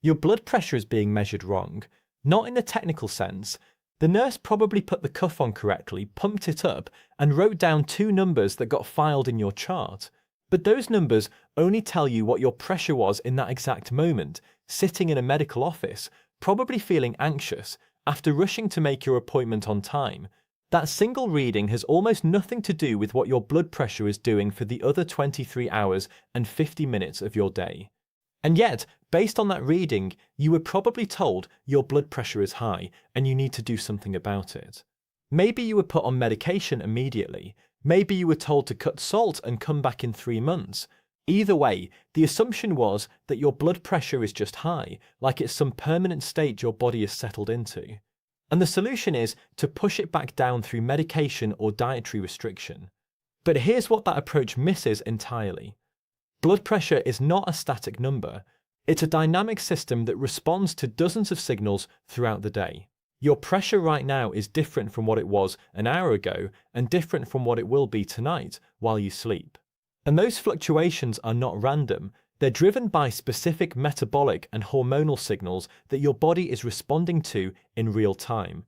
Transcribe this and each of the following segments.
Your blood pressure is being measured wrong, not in the technical sense. The nurse probably put the cuff on correctly, pumped it up, and wrote down two numbers that got filed in your chart. But those numbers only tell you what your pressure was in that exact moment, sitting in a medical office, probably feeling anxious after rushing to make your appointment on time. That single reading has almost nothing to do with what your blood pressure is doing for the other 23 hours and 50 minutes of your day. And yet, based on that reading, you were probably told your blood pressure is high and you need to do something about it. Maybe you were put on medication immediately. Maybe you were told to cut salt and come back in 3 months. Either way, the assumption was that your blood pressure is just high, like it's some permanent state your body is settled into. And the solution is to push it back down through medication or dietary restriction. But here's what that approach misses entirely. Blood pressure is not a static number. It's a dynamic system that responds to dozens of signals throughout the day. Your pressure right now is different from what it was an hour ago and different from what it will be tonight while you sleep. And those fluctuations are not random. They're driven by specific metabolic and hormonal signals that your body is responding to in real time.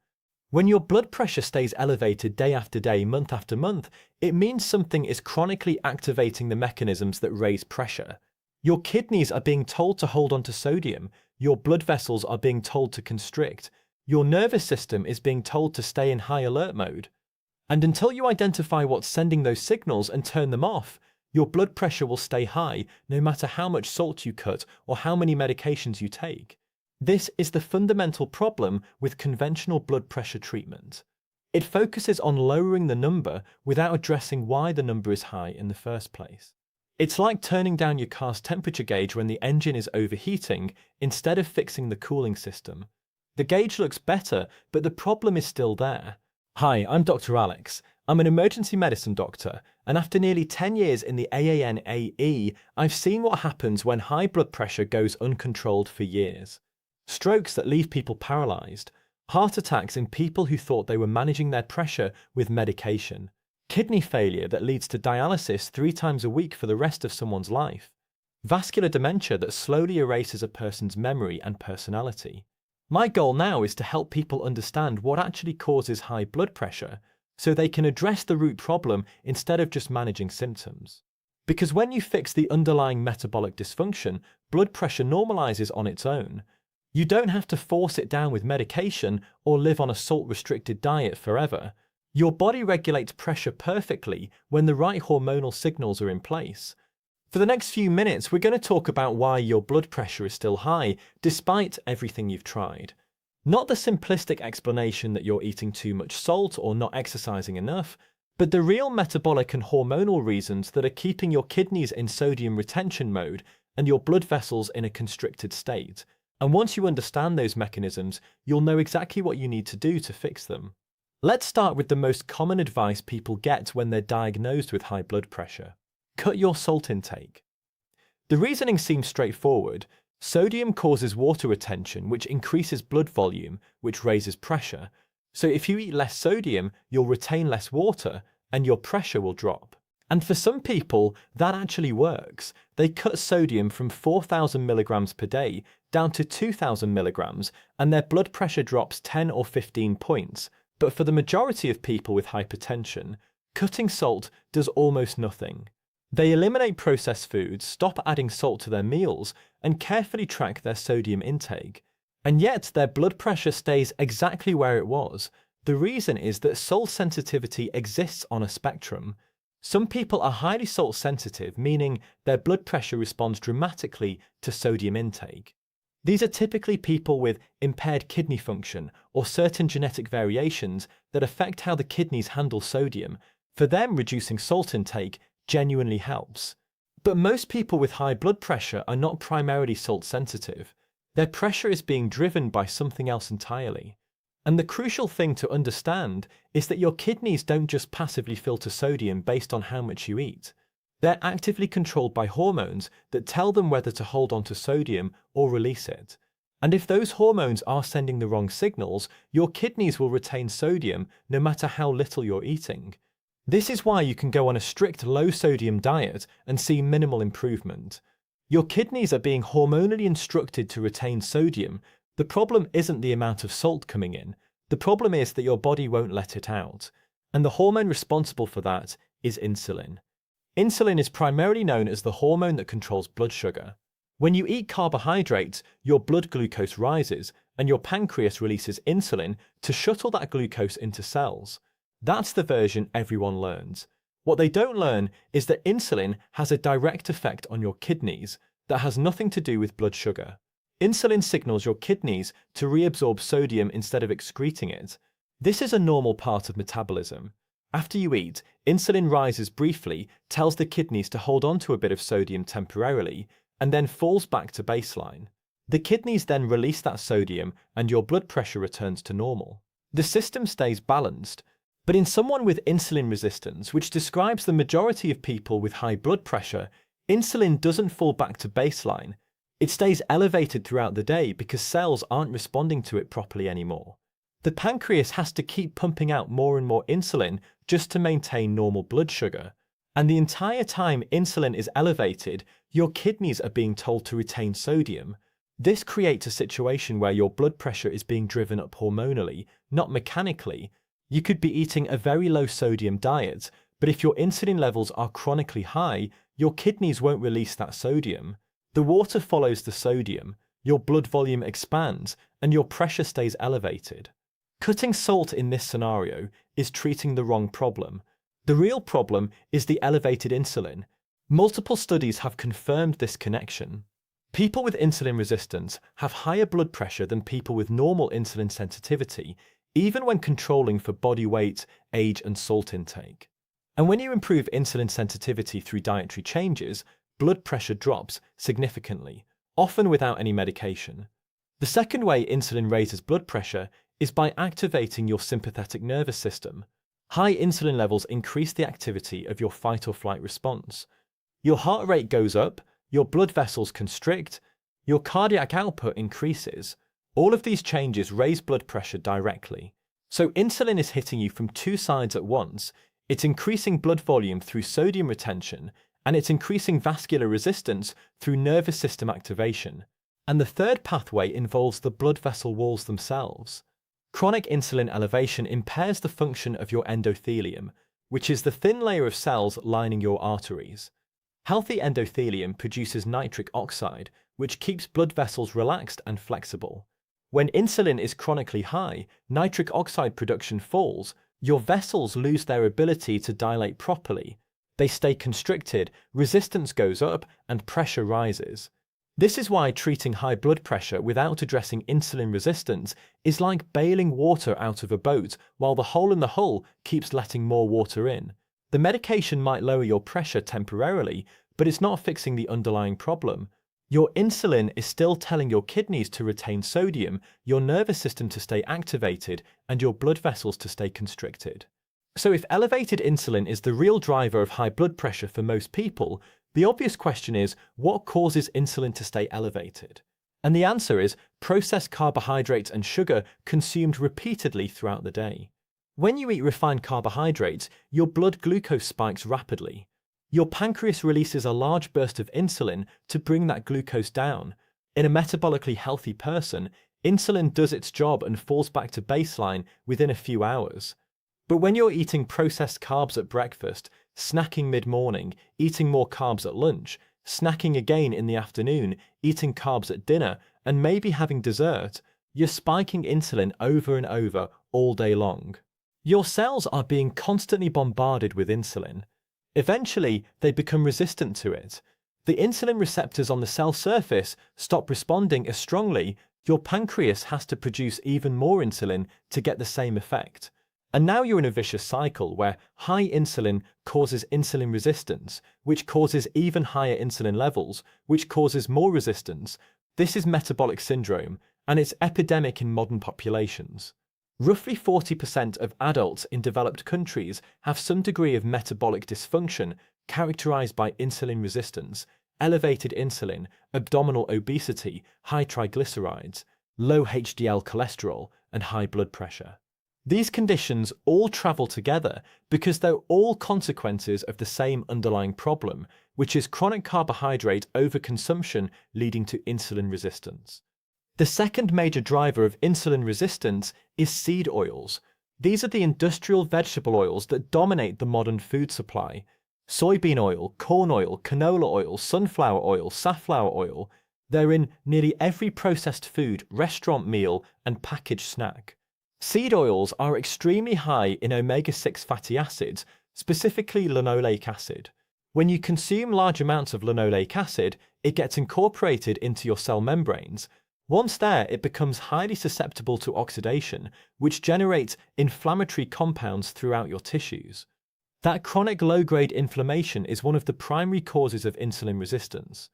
When your blood pressure stays elevated day after day, month after month, it means something is chronically activating the mechanisms that raise pressure. Your kidneys are being told to hold on to sodium, your blood vessels are being told to constrict, your nervous system is being told to stay in high alert mode. And until you identify what's sending those signals and turn them off, your blood pressure will stay high no matter how much salt you cut or how many medications you take. This is the fundamental problem with conventional blood pressure treatment. It focuses on lowering the number without addressing why the number is high in the first place. It's like turning down your car's temperature gauge when the engine is overheating instead of fixing the cooling system. The gauge looks better, but the problem is still there. Hi, I'm Dr. Alex. I'm an emergency medicine doctor, and after nearly 10 years in the AANAE, I've seen what happens when high blood pressure goes uncontrolled for years. Strokes that leave people paralyzed, heart attacks in people who thought they were managing their pressure with medication, kidney failure that leads to dialysis 3 times a week for the rest of someone's life, vascular dementia that slowly erases a person's memory and personality. My goal now is to help people understand what actually causes high blood pressure so they can address the root problem instead of just managing symptoms. Because when you fix the underlying metabolic dysfunction, blood pressure normalizes on its own. You don't have to force it down with medication or live on a salt-restricted diet forever. Your body regulates pressure perfectly when the right hormonal signals are in place. For the next few minutes, we're going to talk about why your blood pressure is still high, despite everything you've tried. Not the simplistic explanation that you're eating too much salt or not exercising enough, but the real metabolic and hormonal reasons that are keeping your kidneys in sodium retention mode and your blood vessels in a constricted state. And once you understand those mechanisms, you'll know exactly what you need to do to fix them. Let's start with the most common advice people get when they're diagnosed with high blood pressure. Cut your salt intake. The reasoning seems straightforward. Sodium causes water retention, which increases blood volume, which raises pressure. So if you eat less sodium, you'll retain less water, and your pressure will drop. And for some people, that actually works. They cut sodium from 4,000 milligrams per day down to 2,000 milligrams, and their blood pressure drops 10 or 15 points. But for the majority of people with hypertension, cutting salt does almost nothing. They eliminate processed foods, stop adding salt to their meals, and carefully track their sodium intake. And yet their blood pressure stays exactly where it was. The reason is that salt sensitivity exists on a spectrum. Some people are highly salt sensitive, meaning their blood pressure responds dramatically to sodium intake. These are typically people with impaired kidney function or certain genetic variations that affect how the kidneys handle sodium. For them, reducing salt intake genuinely helps. But most people with high blood pressure are not primarily salt sensitive. Their pressure is being driven by something else entirely. And the crucial thing to understand is that your kidneys don't just passively filter sodium based on how much you eat. They're actively controlled by hormones that tell them whether to hold on to sodium or release it. And if those hormones are sending the wrong signals, your kidneys will retain sodium no matter how little you're eating. This is why you can go on a strict low-sodium diet and see minimal improvement. Your kidneys are being hormonally instructed to retain sodium. The problem isn't the amount of salt coming in. The problem is that your body won't let it out. And the hormone responsible for that is insulin. Insulin is primarily known as the hormone that controls blood sugar. When you eat carbohydrates, your blood glucose rises, and your pancreas releases insulin to shuttle that glucose into cells. That's the version everyone learns. What they don't learn is that insulin has a direct effect on your kidneys that has nothing to do with blood sugar. Insulin signals your kidneys to reabsorb sodium instead of excreting it. This is a normal part of metabolism. After you eat, insulin rises briefly, tells the kidneys to hold on to a bit of sodium temporarily, and then falls back to baseline. The kidneys then release that sodium and your blood pressure returns to normal. The system stays balanced. But in someone with insulin resistance, which describes the majority of people with high blood pressure, insulin doesn't fall back to baseline. It stays elevated throughout the day because cells aren't responding to it properly anymore. The pancreas has to keep pumping out more and more insulin just to maintain normal blood sugar. And the entire time insulin is elevated, your kidneys are being told to retain sodium. This creates a situation where your blood pressure is being driven up hormonally, not mechanically. You could be eating a very low sodium diet, but if your insulin levels are chronically high, your kidneys won't release that sodium. The water follows the sodium, your blood volume expands, and your pressure stays elevated. Cutting salt in this scenario is treating the wrong problem. The real problem is the elevated insulin. Multiple studies have confirmed this connection. People with insulin resistance have higher blood pressure than people with normal insulin sensitivity, even when controlling for body weight, age, and salt intake. And when you improve insulin sensitivity through dietary changes, blood pressure drops significantly, often without any medication. The second way insulin raises blood pressure is by activating your sympathetic nervous system. High insulin levels increase the activity of your fight or flight response. Your heart rate goes up, your blood vessels constrict, your cardiac output increases. All of these changes raise blood pressure directly. So insulin is hitting you from two sides at once. It's increasing blood volume through sodium retention, and it's increasing vascular resistance through nervous system activation. And the third pathway involves the blood vessel walls themselves. Chronic insulin elevation impairs the function of your endothelium, which is the thin layer of cells lining your arteries. Healthy endothelium produces nitric oxide, which keeps blood vessels relaxed and flexible. When insulin is chronically high, nitric oxide production falls, your vessels lose their ability to dilate properly. They stay constricted, resistance goes up, and pressure rises. This is why treating high blood pressure without addressing insulin resistance is like bailing water out of a boat while the hole in the hull keeps letting more water in. The medication might lower your pressure temporarily, but it's not fixing the underlying problem. Your insulin is still telling your kidneys to retain sodium, your nervous system to stay activated, and your blood vessels to stay constricted. So if elevated insulin is the real driver of high blood pressure for most people, the obvious question is, what causes insulin to stay elevated? And the answer is processed carbohydrates and sugar consumed repeatedly throughout the day. When you eat refined carbohydrates, your blood glucose spikes rapidly. Your pancreas releases a large burst of insulin to bring that glucose down. In a metabolically healthy person, insulin does its job and falls back to baseline within a few hours. But when you're eating processed carbs at breakfast, snacking mid-morning, eating more carbs at lunch, snacking again in the afternoon, eating carbs at dinner, and maybe having dessert, you're spiking insulin over and over all day long. Your cells are being constantly bombarded with insulin. Eventually, they become resistant to it. The insulin receptors on the cell surface stop responding as strongly. Your pancreas has to produce even more insulin to get the same effect. And now you're in a vicious cycle where high insulin causes insulin resistance, which causes even higher insulin levels, which causes more resistance. This is metabolic syndrome, and it's epidemic in modern populations. Roughly 40% of adults in developed countries have some degree of metabolic dysfunction characterized by insulin resistance, elevated insulin, abdominal obesity, high triglycerides, low HDL cholesterol, and high blood pressure. These conditions all travel together because they're all consequences of the same underlying problem, which is chronic carbohydrate overconsumption leading to insulin resistance. The second major driver of insulin resistance is seed oils. These are the industrial vegetable oils that dominate the modern food supply. Soybean oil, corn oil, canola oil, sunflower oil, safflower oil. They're in nearly every processed food, restaurant meal, and packaged snack. Seed oils are extremely high in omega-6 fatty acids, specifically linoleic acid. When you consume large amounts of linoleic acid, it gets incorporated into your cell membranes. Once there, it becomes highly susceptible to oxidation, which generates inflammatory compounds throughout your tissues. That chronic low-grade inflammation is one of the primary causes of insulin resistance.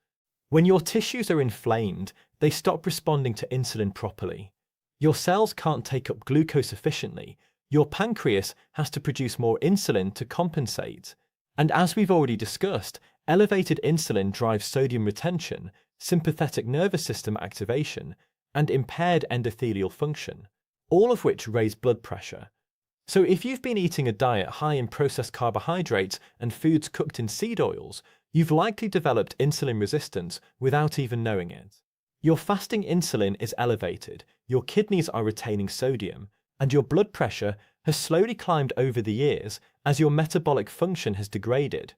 When your tissues are inflamed, they stop responding to insulin properly. Your cells can't take up glucose efficiently. Your pancreas has to produce more insulin to compensate. And as we've already discussed, elevated insulin drives sodium retention, sympathetic nervous system activation, and impaired endothelial function, all of which raise blood pressure. So if you've been eating a diet high in processed carbohydrates and foods cooked in seed oils, you've likely developed insulin resistance without even knowing it. Your fasting insulin is elevated, your kidneys are retaining sodium, and your blood pressure has slowly climbed over the years as your metabolic function has degraded.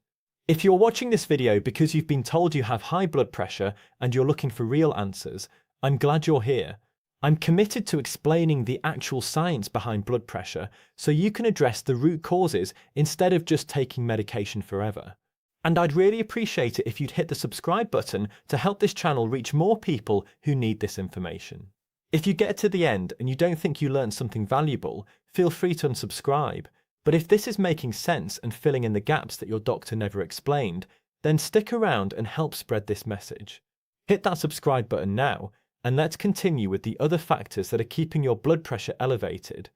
If you're watching this video because you've been told you have high blood pressure and you're looking for real answers, I'm glad you're here. I'm committed to explaining the actual science behind blood pressure so you can address the root causes instead of just taking medication forever. And I'd really appreciate it if you'd hit the subscribe button to help this channel reach more people who need this information. If you get to the end and you don't think you learned something valuable, feel free to unsubscribe. But if this is making sense and filling in the gaps that your doctor never explained, then stick around and help spread this message. Hit that subscribe button now, and let's continue with the other factors that are keeping your blood pressure elevated.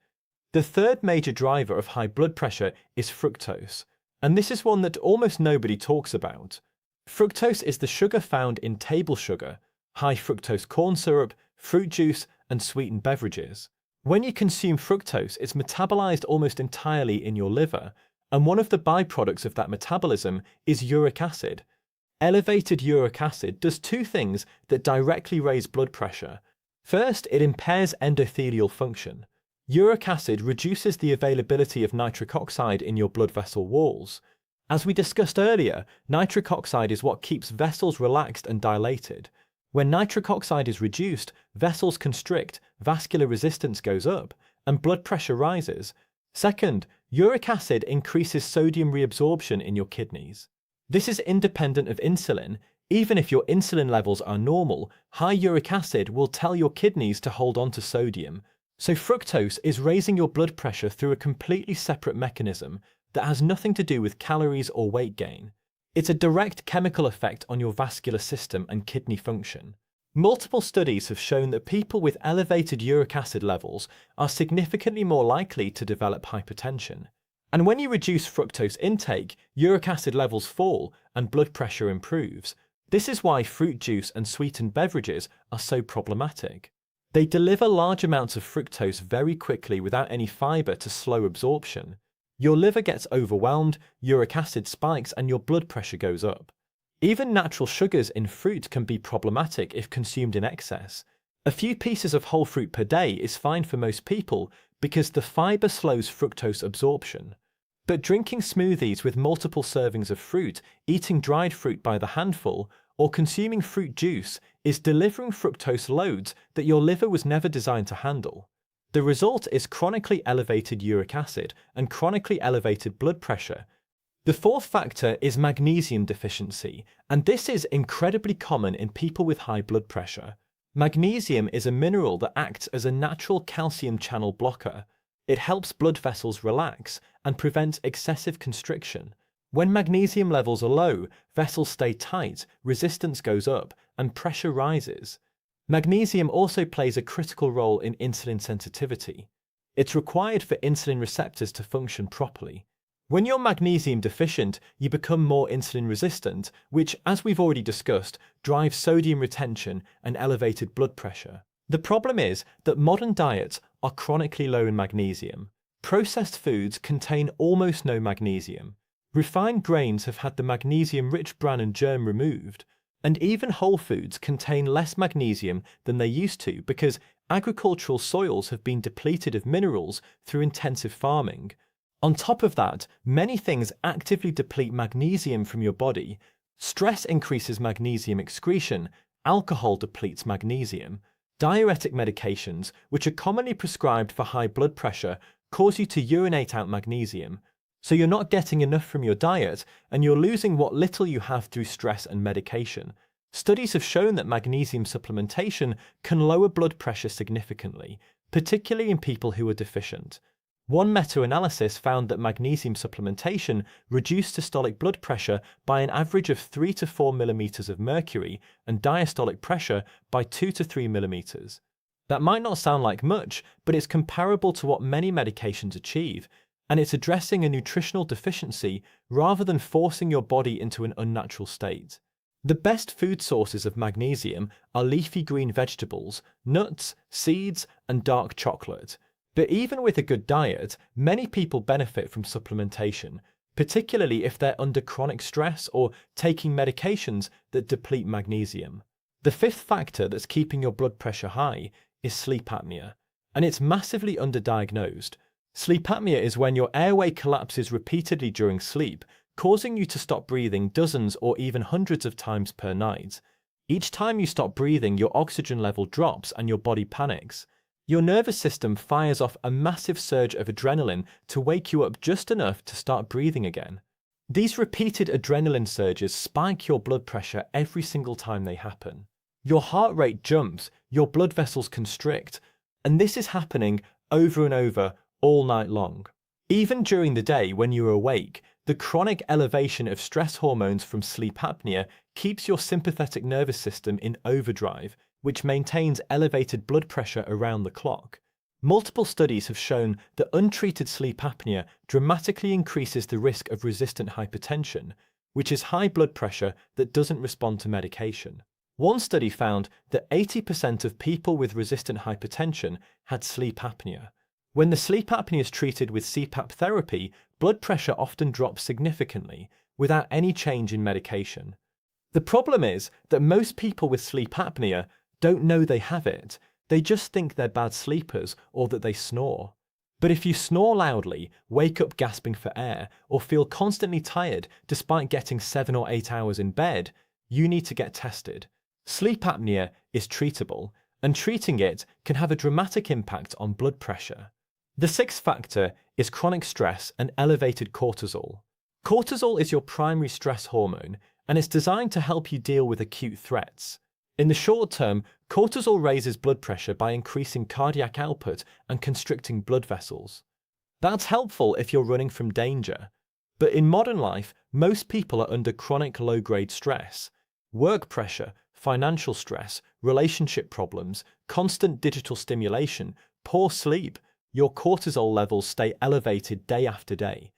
The third major driver of high blood pressure is fructose, and this is one that almost nobody talks about. Fructose is the sugar found in table sugar, high fructose corn syrup, fruit juice, and sweetened beverages. When you consume fructose, it's metabolized almost entirely in your liver, and one of the byproducts of that metabolism is uric acid. Elevated uric acid does two things that directly raise blood pressure. First, it impairs endothelial function. Uric acid reduces the availability of nitric oxide in your blood vessel walls. As we discussed earlier, nitric oxide is what keeps vessels relaxed and dilated. When nitric oxide is reduced, vessels constrict, vascular resistance goes up, and blood pressure rises. Second, uric acid increases sodium reabsorption in your kidneys. This is independent of insulin. Even if your insulin levels are normal, high uric acid will tell your kidneys to hold on to sodium. So fructose is raising your blood pressure through a completely separate mechanism that has nothing to do with calories or weight gain. It's a direct chemical effect on your vascular system and kidney function. Multiple studies have shown that people with elevated uric acid levels are significantly more likely to develop hypertension. And when you reduce fructose intake, uric acid levels fall and blood pressure improves. This is why fruit juice and sweetened beverages are so problematic. They deliver large amounts of fructose very quickly without any fiber to slow absorption. Your liver gets overwhelmed, uric acid spikes, and your blood pressure goes up. Even natural sugars in fruit can be problematic if consumed in excess. A few pieces of whole fruit per day is fine for most people because the fiber slows fructose absorption. But drinking smoothies with multiple servings of fruit, eating dried fruit by the handful, or consuming fruit juice is delivering fructose loads that your liver was never designed to handle. The result is chronically elevated uric acid and chronically elevated blood pressure. The fourth factor is magnesium deficiency, and this is incredibly common in people with high blood pressure. Magnesium is a mineral that acts as a natural calcium channel blocker. It helps blood vessels relax and prevents excessive constriction. When magnesium levels are low, vessels stay tight, resistance goes up, and pressure rises. Magnesium also plays a critical role in insulin sensitivity. It's required for insulin receptors to function properly. When you're magnesium deficient, you become more insulin resistant, which, as we've already discussed, drives sodium retention and elevated blood pressure. The problem is that modern diets are chronically low in magnesium. Processed foods contain almost no magnesium. Refined grains have had the magnesium-rich bran and germ removed, and even whole foods contain less magnesium than they used to because agricultural soils have been depleted of minerals through intensive farming. On top of that, many things actively deplete magnesium from your body. Stress increases magnesium excretion, alcohol depletes magnesium. Diuretic medications, which are commonly prescribed for high blood pressure, cause you to urinate out magnesium. So you're not getting enough from your diet, and you're losing what little you have through stress and medication. Studies have shown that magnesium supplementation can lower blood pressure significantly, particularly in people who are deficient. One meta-analysis found that magnesium supplementation reduced systolic blood pressure by an average of 3 to 4 millimeters of mercury and diastolic pressure by 2 to 3 millimeters. That might not sound like much, but it's comparable to what many medications achieve, and it's addressing a nutritional deficiency rather than forcing your body into an unnatural state. The best food sources of magnesium are leafy green vegetables, nuts, seeds, and dark chocolate. But even with a good diet, many people benefit from supplementation, particularly if they're under chronic stress or taking medications that deplete magnesium. The fifth factor that's keeping your blood pressure high is sleep apnea, and it's massively underdiagnosed. Sleep apnea is when your airway collapses repeatedly during sleep, causing you to stop breathing dozens or even hundreds of times per night. Each time you stop breathing, your oxygen level drops and your body panics. Your nervous system fires off a massive surge of adrenaline to wake you up just enough to start breathing again. These repeated adrenaline surges spike your blood pressure every single time they happen. Your heart rate jumps, your blood vessels constrict, and this is happening over and over all night long. Even during the day when you are awake, the chronic elevation of stress hormones from sleep apnea keeps your sympathetic nervous system in overdrive, which maintains elevated blood pressure around the clock. Multiple studies have shown that untreated sleep apnea dramatically increases the risk of resistant hypertension, which is high blood pressure that doesn't respond to medication. One study found that 80% of people with resistant hypertension had sleep apnea. When the sleep apnea is treated with CPAP therapy, blood pressure often drops significantly without any change in medication. The problem is that most people with sleep apnea don't know they have it. They just think they're bad sleepers or that they snore. But if you snore loudly, wake up gasping for air, or feel constantly tired despite getting 7 or 8 hours in bed, you need to get tested. Sleep apnea is treatable, and treating it can have a dramatic impact on blood pressure. The sixth factor is chronic stress and elevated cortisol. Cortisol is your primary stress hormone, and it's designed to help you deal with acute threats. In the short term, cortisol raises blood pressure by increasing cardiac output and constricting blood vessels. That's helpful if you're running from danger. But in modern life, most people are under chronic low-grade stress. Work pressure, financial stress, relationship problems, constant digital stimulation, poor sleep. Your cortisol levels stay elevated day after day.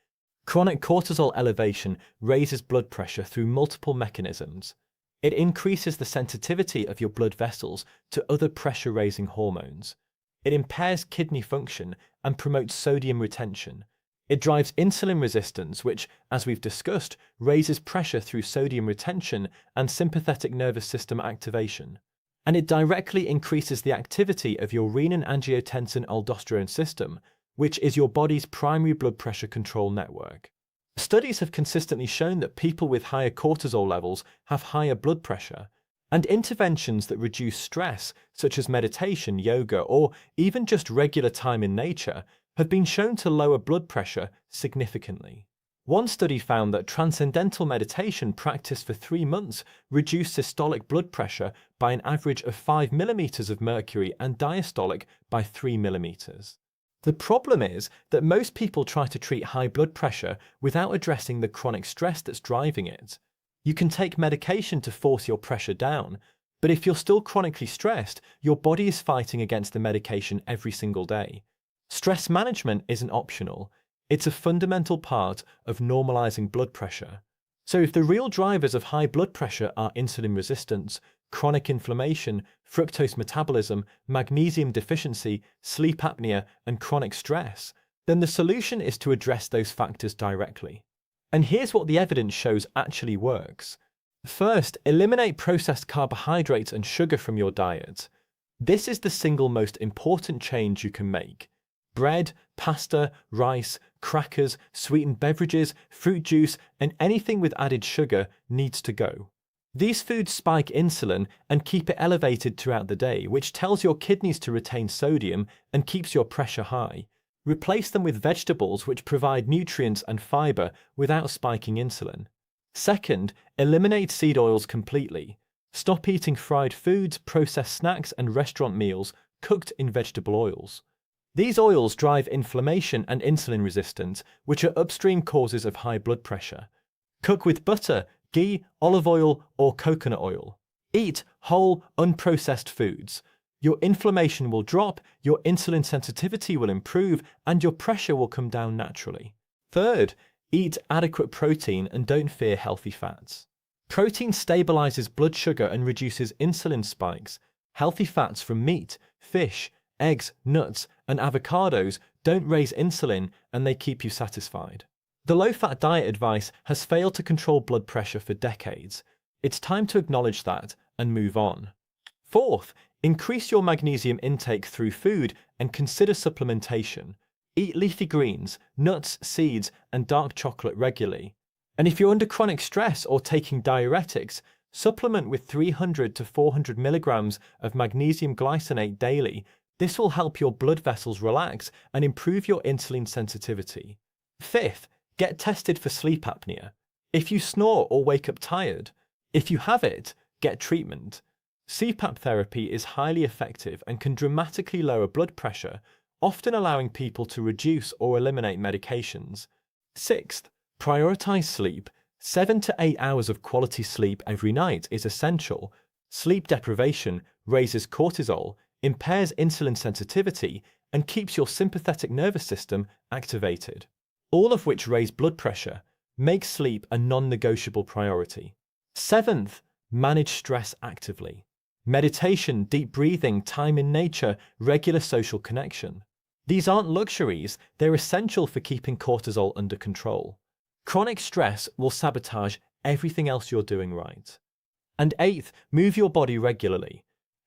Chronic cortisol elevation raises blood pressure through multiple mechanisms. It increases the sensitivity of your blood vessels to other pressure-raising hormones. It impairs kidney function and promotes sodium retention. It drives insulin resistance, which, as we've discussed, raises pressure through sodium retention and sympathetic nervous system activation. And it directly increases the activity of your renin-angiotensin-aldosterone system, which is your body's primary blood pressure control network. Studies have consistently shown that people with higher cortisol levels have higher blood pressure, and interventions that reduce stress, such as meditation, yoga, or even just regular time in nature, have been shown to lower blood pressure significantly. One study found that transcendental meditation practiced for 3 months reduced systolic blood pressure by an average of 5 millimeters of mercury and diastolic by 3 millimeters. The problem is that most people try to treat high blood pressure without addressing the chronic stress that's driving it. You can take medication to force your pressure down, but if you're still chronically stressed, your body is fighting against the medication every single day. Stress management isn't optional. It's a fundamental part of normalizing blood pressure. So if the real drivers of high blood pressure are insulin resistance, chronic inflammation, fructose metabolism, magnesium deficiency, sleep apnea, and chronic stress, then the solution is to address those factors directly. And here's what the evidence shows actually works. First, eliminate processed carbohydrates and sugar from your diet. This is the single most important change you can make. Bread, pasta, rice, crackers, sweetened beverages, fruit juice, and anything with added sugar needs to go. These foods spike insulin and keep it elevated throughout the day, which tells your kidneys to retain sodium and keeps your pressure high. Replace them with vegetables which provide nutrients and fiber without spiking insulin. Second, eliminate seed oils completely. Stop eating fried foods, processed snacks, and restaurant meals cooked in vegetable oils. These oils drive inflammation and insulin resistance, which are upstream causes of high blood pressure. Cook with butter, ghee, olive oil, or coconut oil. Eat whole, unprocessed foods. Your inflammation will drop, your insulin sensitivity will improve, and your pressure will come down naturally. Third, eat adequate protein and don't fear healthy fats. Protein stabilizes blood sugar and reduces insulin spikes. Healthy fats from meat, fish, eggs, nuts, and avocados don't raise insulin and they keep you satisfied. The low-fat diet advice has failed to control blood pressure for decades. It's time to acknowledge that and move on. Fourth, increase your magnesium intake through food and consider supplementation. Eat leafy greens, nuts, seeds, and dark chocolate regularly. And if you're under chronic stress or taking diuretics, supplement with 300 to 400 milligrams of magnesium glycinate daily. This will help your blood vessels relax and improve your insulin sensitivity. Fifth, get tested for sleep apnea. If you snore or wake up tired, if you have it, get treatment. CPAP therapy is highly effective and can dramatically lower blood pressure, often allowing people to reduce or eliminate medications. Sixth, prioritize sleep. 7 to 8 hours of quality sleep every night is essential. Sleep deprivation raises cortisol, impairs insulin sensitivity, and keeps your sympathetic nervous system activated, all of which raise blood pressure. Make sleep a non-negotiable priority. Seventh, manage stress actively. Meditation, deep breathing, time in nature, regular social connection. These aren't luxuries, they're essential for keeping cortisol under control. Chronic stress will sabotage everything else you're doing right. And eighth, move your body regularly.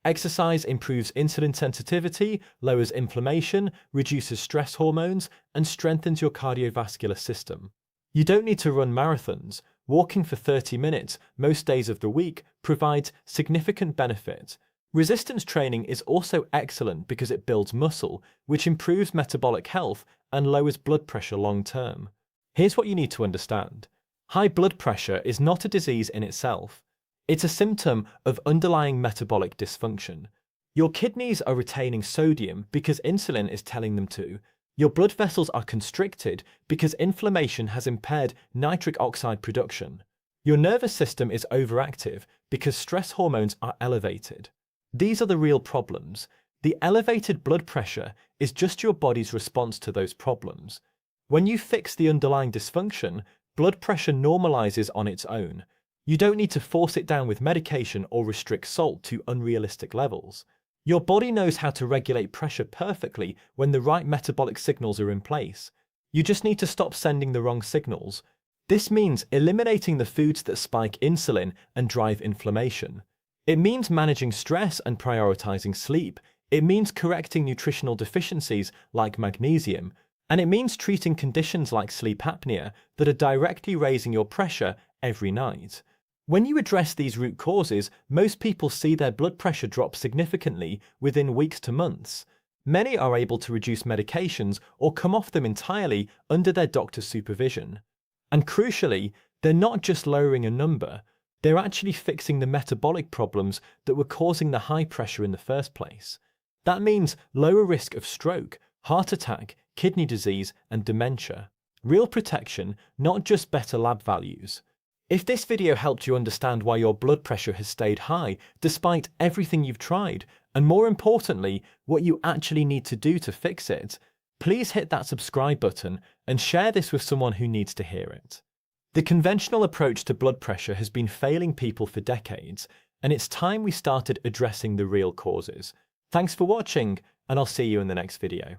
Exercise improves insulin sensitivity, lowers inflammation, reduces stress hormones, and strengthens your cardiovascular system. You don't need to run marathons. Walking for 30 minutes most days of the week provides significant benefit. Resistance training is also excellent because it builds muscle, which improves metabolic health and lowers blood pressure long term. Here's what you need to understand. High blood pressure is not a disease in itself. It's a symptom of underlying metabolic dysfunction. Your kidneys are retaining sodium because insulin is telling them to. Your blood vessels are constricted because inflammation has impaired nitric oxide production. Your nervous system is overactive because stress hormones are elevated. These are the real problems. The elevated blood pressure is just your body's response to those problems. When you fix the underlying dysfunction, blood pressure normalizes on its own. You don't need to force it down with medication or restrict salt to unrealistic levels. Your body knows how to regulate pressure perfectly when the right metabolic signals are in place. You just need to stop sending the wrong signals. This means eliminating the foods that spike insulin and drive inflammation. It means managing stress and prioritizing sleep. It means correcting nutritional deficiencies like magnesium. And it means treating conditions like sleep apnea that are directly raising your pressure every night. When you address these root causes, most people see their blood pressure drop significantly within weeks to months. Many are able to reduce medications or come off them entirely under their doctor's supervision. And crucially, they're not just lowering a number, they're actually fixing the metabolic problems that were causing the high pressure in the first place. That means lower risk of stroke, heart attack, kidney disease, and dementia. Real protection, not just better lab values. If this video helped you understand why your blood pressure has stayed high despite everything you've tried, and more importantly, what you actually need to do to fix it, please hit that subscribe button and share this with someone who needs to hear it. The conventional approach to blood pressure has been failing people for decades, and it's time we started addressing the real causes. Thanks for watching, and I'll see you in the next video.